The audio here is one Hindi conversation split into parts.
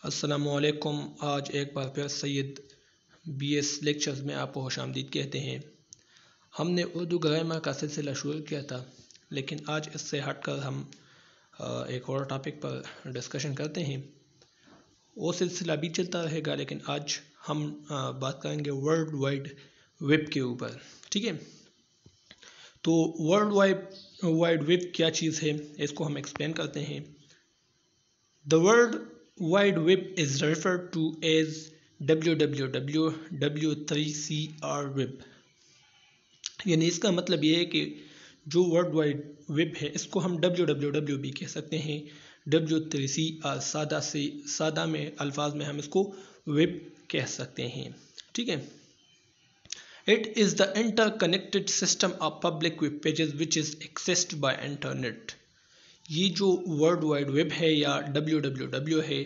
अस्सलामुअलैकुम। आज एक बार फिर सैयद BS लेक्चर्स में आपको खुशामदीद कहते हैं। हमने उर्दू ग्रामर का सिलसिला शुरू किया था, लेकिन आज इससे हटकर हम एक और टॉपिक पर डिस्कशन करते हैं। वो सिलसिला भी चलता रहेगा, लेकिन आज हम बात करेंगे वर्ल्ड वाइड वेब के ऊपर। ठीक है, तो वर्ल्ड वाइड वेब क्या चीज़ है, इसको हम एक्सप्लेन करते हैं। The world Wide Web is referred to as www, W3CR web। यानी इसका मतलब ये है कि जो वर्ल्ड वाइड वेब है इसको हम www भी कह सकते हैं। W3CR सादा में अल्फाज में हम इसको वेब कह सकते हैं। ठीक है, It is the interconnected system of public web pages which is accessed by internet। ये जो वर्ल्ड वाइड वेब है या www है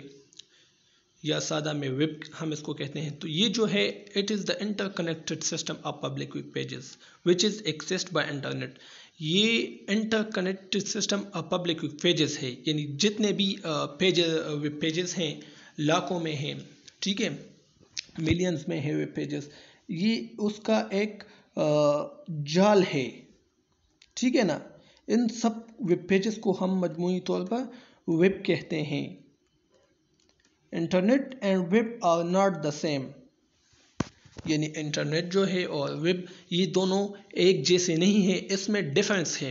या सादा में वेब हम इसको कहते हैं, तो ये जो है it is the interconnected system of public web pages which is accessed by internet. ये interconnected system of public web pages है, यानी जितने भी वेब पेजेस हैं लाखों में हैं, ठीक है, मिलियंस में है वेब पेजेस, ये उसका एक जाल है। ठीक है ना, इन सब वेब पेजेस को हम मजमूई तौर पर वेब कहते हैं। Internet and web are not the same. यानी इंटरनेट जो है और वेब ये दोनों एक जैसे नहीं है, इसमें डिफरेंस है।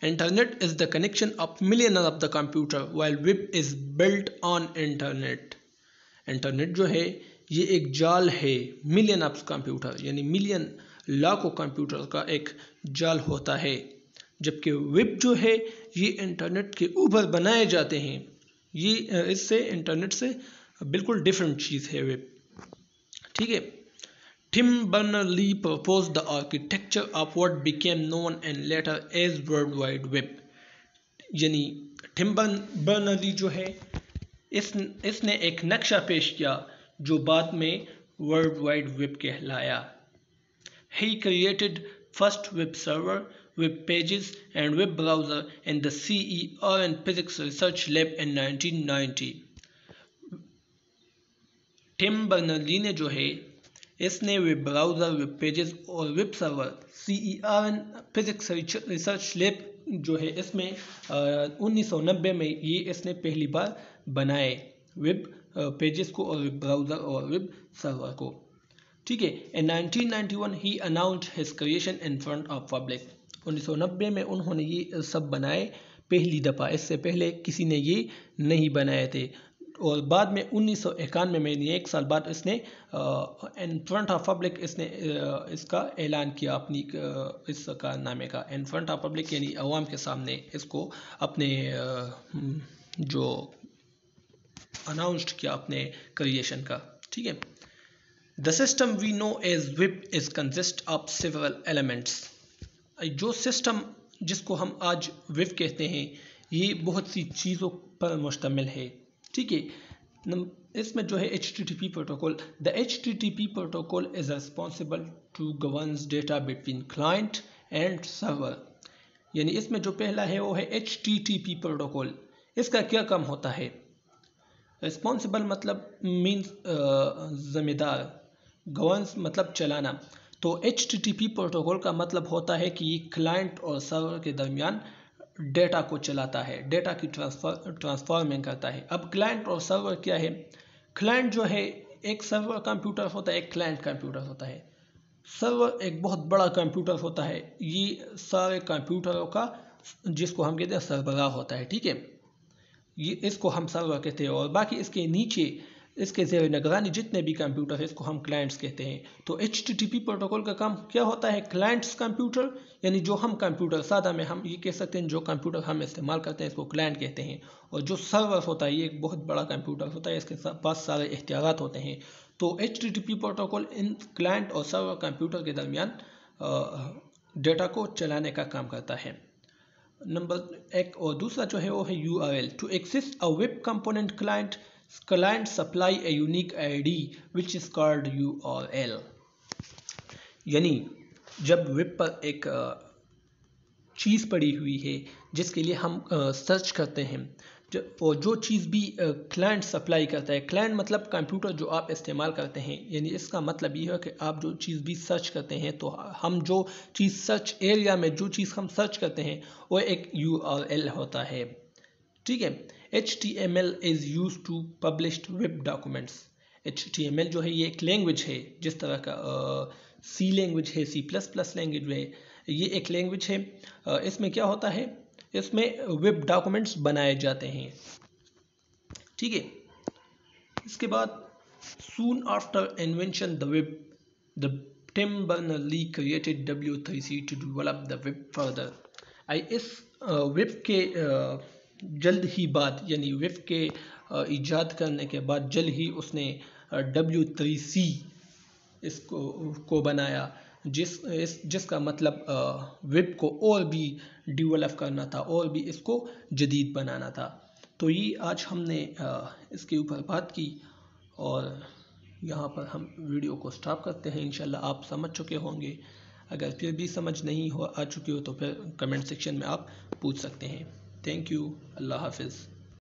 Internet is the connection of million of the computer while web is built on internet. Internet जो है ये एक जाल है, मिलियन ऑफ कंप्यूटर यानी मिलियन लाखों कंप्यूटर का एक जाल होता है, जबकि वेब जो है ये इंटरनेट के ऊपर बनाए जाते हैं। ये इससे इंटरनेट से बिल्कुल डिफरेंट चीज़ है वेब। ठीक है, Tim Berners Lee propose the architecture of what became known and later as world wide web. यानी टिम बर्नर्स-ली जो है इसने एक नक्शा पेश किया जो बाद में वर्ल्ड वाइड वेब कहलाया। He created first web server, web pages and web browser in the CERN Physics Research Lab in 1990। Tim Berners Lee ने जो है इसने वेब ब्राउज़र, वेब पेजेस और web server CERN physics research lab जो है इसमें 1990 में ये इसने पहली बार बनाए वेब पेजेस को और वेब ब्राउज़र और वेब सर्वर को। ठीक है, in 1991 he announced his creation in front of public। 1990 में उन्होंने ये सब बनाए पहली दफ़ा, इससे पहले किसी ने ये नहीं बनाए थे। और बाद में 1991 में एक साल बाद इसने इन फ्रंट ऑफ पब्लिक इसने इसका ऐलान किया, अपनी इस कारनामे का। इन फ्रंट ऑफ पब्लिक यानी अवाम के सामने इसको अपने जो अनाउंस्ड किया अपने क्रिएशन का। ठीक है, The system we know as web is consist of several elements। जो सिस्टम जिसको हम आज वेब कहते हैं ये बहुत सी चीज़ों पर मुश्तमिल है। ठीक है, इसमें जो है HTTP protocol. The HTTP protocol is responsible to governs data between client and server. यानी इसमें जो पहला है वो है HTTP प्रोटोकॉल। इसका क्या काम होता है? रिस्पॉन्सिबल मतलब मीन्स जिम्मेदार, गवर्नेंस मतलब चलाना। तो HTTP प्रोटोकॉल का मतलब होता है कि ये क्लाइंट और सर्वर के दरमियान डेटा को चलाता है, डेटा की ट्रांसफॉर्मिंग करता है। अब क्लाइंट और सर्वर क्या है? क्लाइंट जो है एक सर्वर कंप्यूटर होता है, एक क्लाइंट कंप्यूटर होता है। सर्वर एक बहुत बड़ा कंप्यूटर होता है, ये सारे कंप्यूटरों का जिसको हम कहते हैं सरबराह होता है। ठीक है, ये इसको हम सर्वर कहते हैं, और बाकी इसके नीचे इसके ज़ेर निगरानी जितने भी कंप्यूटर है इसको हम क्लाइंट्स कहते हैं। तो HTTP प्रोटोकॉल का काम क्या होता है? क्लाइंट्स कंप्यूटर यानी जो हम कंप्यूटर सादा में हम ये कह सकते हैं जो कंप्यूटर हम इस्तेमाल करते हैं इसको क्लाइंट कहते हैं। और जो सर्वर होता है ये एक बहुत बड़ा कंप्यूटर होता है, इसके पास सारे इख्तियारात होते हैं। तो HTTP प्रोटोकॉल इन क्लाइंट और सर्वर कंप्यूटर के दरमियान डेटा को चलाने का काम करता है। नंबर एक। और दूसरा जो है वो है URL। To access a web component client supply a unique ID which is called URL। यानी जब वेब पर एक चीज़ पड़ी हुई है जिसके लिए हम सर्च करते हैं, और जो चीज़ भी क्लाइंट सप्लाई करता है, क्लाइंट मतलब कंप्यूटर जो आप इस्तेमाल करते हैं, यानी इसका मतलब ये है कि आप जो चीज़ भी सर्च करते हैं, तो हम जो चीज़ सर्च एरिया में जो चीज़ हम सर्च करते हैं वो एक URL होता है, ठीक है। HTML is use to published web documents. HTML जो है ये एक लैंग्वेज है, जिस तरह का C लैंग्वेज है, C++ लैंग्वेज है, ये एक लैंग्वेज है। इसमें क्या होता है, इसमें वेब डॉक्यूमेंट्स बनाए जाते हैं, ठीक है। इसके बाद soon after invention the web, the Tim Berners-Lee created W3C to develop the web further। इस वेब के जल्द ही बाद, यानी वेब के इजाद करने के बाद जल्द ही उसने W3C इसको बनाया, जिसका मतलब वेब को और भी डेवलप करना था और भी इसको जदीद बनाना था। तो ये आज हमने इसके ऊपर बात की और यहाँ पर हम वीडियो को स्टॉप करते हैं। इंशाल्लाह आप समझ चुके होंगे। अगर फिर भी समझ नहीं आ चुकी हो तो फिर कमेंट सेक्शन में आप पूछ सकते हैं। Thank you. अल्लाह हाफिज़।